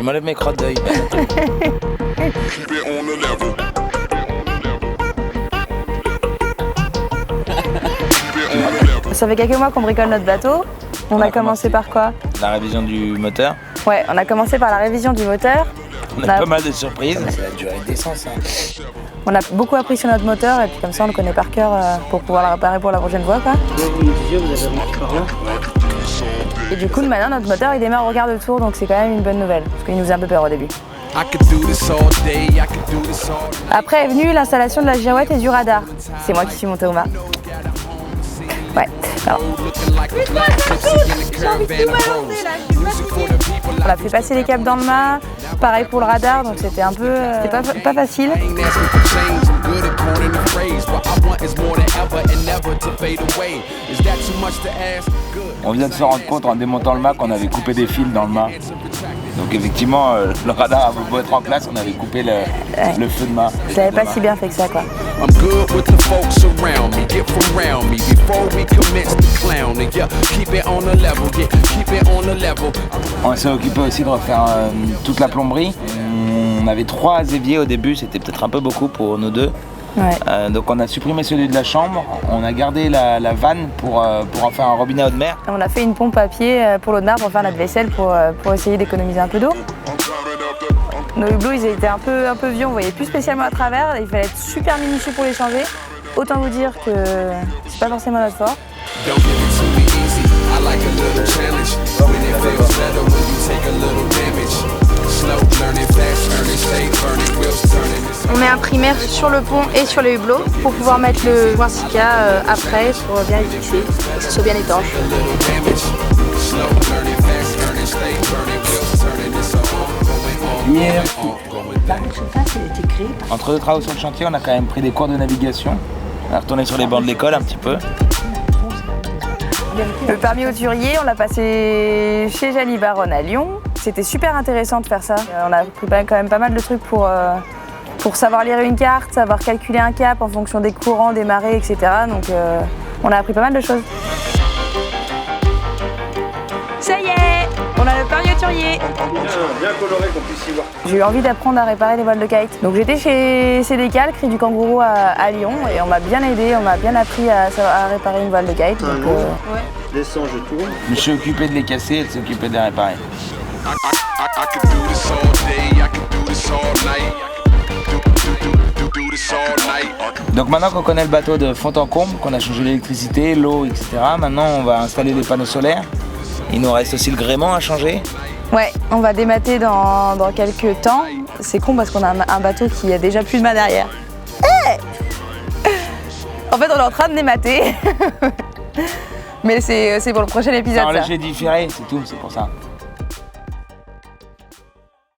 Je m'enlève mes crottes d'œil. Ça fait quelques mois qu'on bricole notre bateau. On a commencé par quoi? La révision du moteur. Ouais, on a commencé par la révision du moteur. On a pas mal de surprises. C'est la durée d'essence. On a beaucoup appris sur notre moteur et puis comme ça on le connaît par cœur pour pouvoir le réparer pour la prochaine fois, quoi. Et du coup maintenant notre moteur il démarre au quart de tour, donc c'est quand même une bonne nouvelle parce qu'il nous faisait un peu peur au début. Après est venue l'installation de la girouette et du radar. C'est moi qui suis montée au mât. Ouais. Alors. On a fait passer les câbles dans le mât, pareil pour le radar, donc c'était un peu pas facile. On vient de se rendre compte en démontant le mât qu'on avait coupé des fils dans le mât. Donc effectivement, le radar avait beau être en place, on avait coupé le feu de mât. Je l'avais pas si bien fait que ça, quoi. On s'est occupé aussi de refaire toute la plomberie. On avait 3 éviers au début, c'était peut-être un peu beaucoup pour nous deux. Ouais. Donc on a supprimé celui de la chambre, on a gardé la vanne pour en faire un robinet à eau de mer. On a fait une pompe à pied pour l'eau de mer pour faire notre vaisselle pour essayer d'économiser un peu d'eau. Nos hublots ils étaient un peu vieux, on voyait plus spécialement à travers, il fallait être super minutieux pour les changer. Autant vous dire que c'est pas forcément notre fort. On met un primaire sur le pont et sur les hublots pour pouvoir mettre le point Sika après pour bien les fixer, que ce soit bien étanche. Entre deux travaux sur le chantier, on a quand même pris des cours de navigation. On a retourné sur les bancs de l'école un petit peu. Le permis hauturier, on l'a passé chez Jallibaron à Lyon. C'était super intéressant de faire ça. On a pris quand même pas mal de trucs pour savoir lire une carte, savoir calculer un cap en fonction des courants, des marées, etc. Donc on a appris pas mal de choses. Ça y est, on a le permis hauturier. Bien coloré qu'on puisse y voir. J'ai eu envie d'apprendre à réparer les voiles de kite. Donc j'étais chez CDK, Cri du Kangourou à Lyon, et on m'a bien aidé, on m'a bien appris à réparer une voile de kite. Donc, Descends, je tourne. Je me suis occupé de les casser, elle s'est occupée de les réparer. Donc maintenant qu'on connaît le bateau de fond en comble, qu'on a changé l'électricité, l'eau, etc., maintenant on va installer des panneaux solaires. Il nous reste aussi le gréement à changer. Ouais, on va démater dans quelques temps. C'est con parce qu'on a un bateau qui a déjà plus de mât derrière. Hey, en fait, on est en train de démater. Mais c'est pour le prochain épisode. C'est en ça. léger différé, c'est tout, c'est pour ça.